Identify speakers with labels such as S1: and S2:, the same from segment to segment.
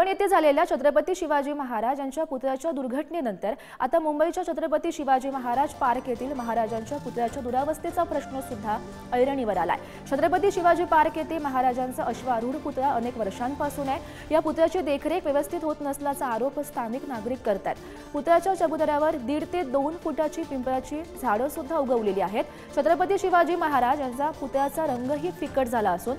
S1: कळवण येथे झालेल्या छत्रपती शिवाजी महाराज यांच्या पुतळ्याच्या दुर्घटनेनंतर आता मुंबईच्या छत्रपती शिवाजी महाराज पार्क येथील महाराजांच्या पुतळ्याच्या दुरावस्थेचा प्रश्न सुद्धा ऐरणीवर आलाय। छत्रपती शिवाजी पार्क येथे महाराजांचा अश्वारूढ पुतळा अनेक वर्षांपासून आहे। या पुतळ्याची देखरेख व्यवस्थित होत नसल्याचा आरोप स्थानिक नागरिक करतात। पुतळ्याच्या चबुतऱ्यावर 1.5 ते 2 फुटाची पिंपळाची झाडं सुद्धा उगवलेली आहेत। छत्रपती शिवाजी महाराज यांचा पुतळ्याचा रंगही फिकट झाला असून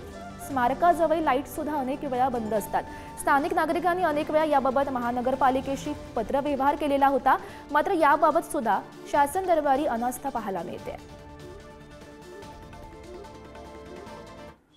S1: स्मारकाजवळ लाईट सुद्धा अनेक वेळा बंद असतात। स्थानिक नागरिकांनी अनेक वेळा याबाबत महानगरपालिकेशी पत्रव्यवहार केलेला होता, मात्र याबाबत सुद्धा शासन दरबारी अनास्था पाहायला मिळते।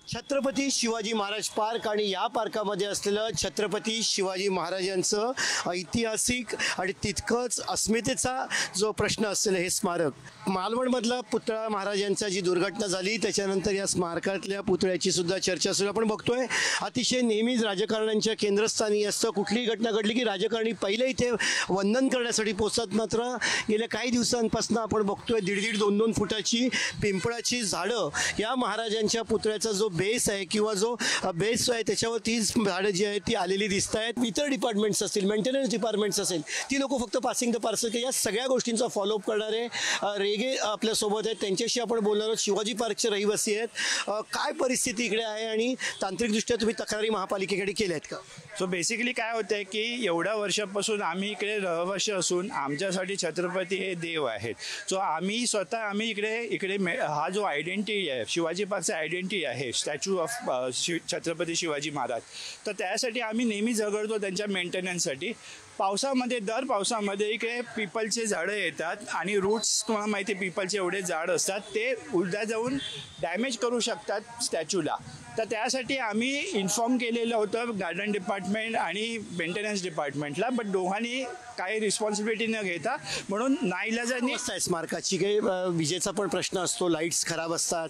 S2: छत्रपती शिवाजी महाराज पार्क आणि या पार्कामध्ये असलेलं छत्रपती शिवाजी महाराजांचं ऐतिहासिक आणि तितकंच अस्मितेचा जो प्रश्न असलेलं हे स्मारक मालवणमधला पुतळा महाराजांचा जी दुर्घटना झाली त्याच्यानंतर या स्मारकातल्या पुतळ्याची सुद्धा चर्चा सुरू आपण बघतोय। अतिशय नेहमीच राजकारण्यांच्या केंद्रस्थानी असतं। कुठलीही घटना घडली की राजकारणी पहिले इथे वंदन करण्यासाठी पोहोचतात, मात्र गेल्या काही दिवसांपासून आपण बघतोय 1.5 ते 2 फुटाची पिंपळाची झाडं या महाराजांच्या पुतळ्याचा जो बेस आहे किंवा जो बेस आहे त्याच्यावरती झाडं जी आहेत ती आलेली दिसत आहेत। इतर डिपार्टमेंट्स असतील, मेंटेनन्स डिपार्टमेंट्स असेल, ती लोक फक्त पासिंग द पार्सल की या सगळ्या गोष्टींचा फॉलोअप करणारे रेगे आपल्यासोबत आहेत। त्यांच्याशी आपण बोलणार आहोत। शिवाजी पार्कचे रहिवासी आहेत। काय परिस्थिती इकडे आहे आणि तांत्रिकदृष्ट्या तुम्ही तक्रारी महापालिकेकडे केल्या आहेत का?
S3: सो बेसिकली काय होतं आहे की एवढ्या वर्षापासून आम्ही इकडे रहिवासी असून आमच्यासाठी छत्रपती हे देव आहेत। सो आम्ही इकडे हा जो आयडेंटिटी आहे, शिवाजी पार्कचा आयडेंटिटी आहे, स्टॅच्यू ऑफ छत्रपती शिवाजी महाराज, तर त्यासाठी आम्ही नेहमी झगडतो त्यांच्या मेंटेनन्ससाठी। दर पावसामध्ये इकडे पिपलचे झाडं येतात आणि रूट्स तुम्हाला माहिती आहे पिपलचे एवढे झाड असतात, ते उलट्या जाऊन डॅमेज करू शकतात स्टॅच्यूला। तर त्यासाठी आम्ही इन्फॉर्म केलेलं होतं गार्डन डिपार्टमेंट आणि मेंटेनन्स डिपार्टमेंटला, बट दोघांनी काही रिस्पॉन्सिबिलिटी न घेता म्हणून नाईलाजाने
S2: स्मारकाची काही विजेचा पण प्रश्न असतो, लाईट्स खराब असतात,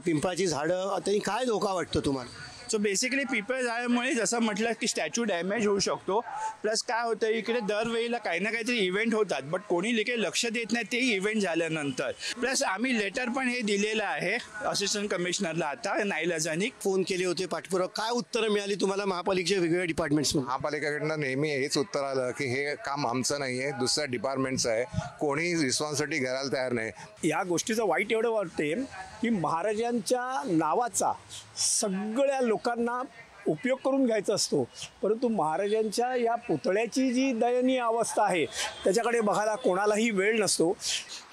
S2: पिंपळाची झाडं, त्यांनी काय धोका वाटतो तुम्हाला?
S3: सो बेसिकली पिपळ झाल्यामुळे जसं म्हटलं की स्टॅच्यू डॅमेज होऊ शकतो। प्लस काय होतं इकडे दरवेळेला काही ना काहीतरी इव्हेंट होतात, बट कोणी इकडे लक्ष देत नाही ते इव्हेंट झाल्यानंतर। प्लस आम्ही लेटर पण हे दिलेलं आहे असिस्टंट कमिशनरला आता नाईलाजानी।
S2: फोन केले होते पाठपुरावा, काय उत्तरं मिळाली तुम्हाला महापालिकेच्या वेगवेगळ्या डिपार्टमेंट्स?
S4: महापालिकेकडनं नेहमी हेच उत्तर आलं की हे काम आमचं नाही आहे, दुसऱ्या डिपार्टमेंटचं आहे, कोणी रिस्पॉन्सिबिलिटी घ्यायला तयार नाही।
S5: या गोष्टीचं वाईट एवढं वाटते की महाराजांच्या नावाचा सगळ्या लोकांना उपयोग करून घ्यायचा असतो, परंतु महाराजांच्या या पुतळ्याची जी दयनीय अवस्था आहे त्याच्याकडे बघायला कोणालाही वेळ नसतो।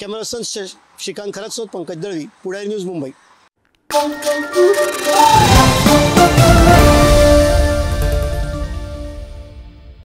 S2: कॅमेरा पर्सन श्रीकांत खरात, पंकज दळवी, पुढारी न्यूज, मुंबई।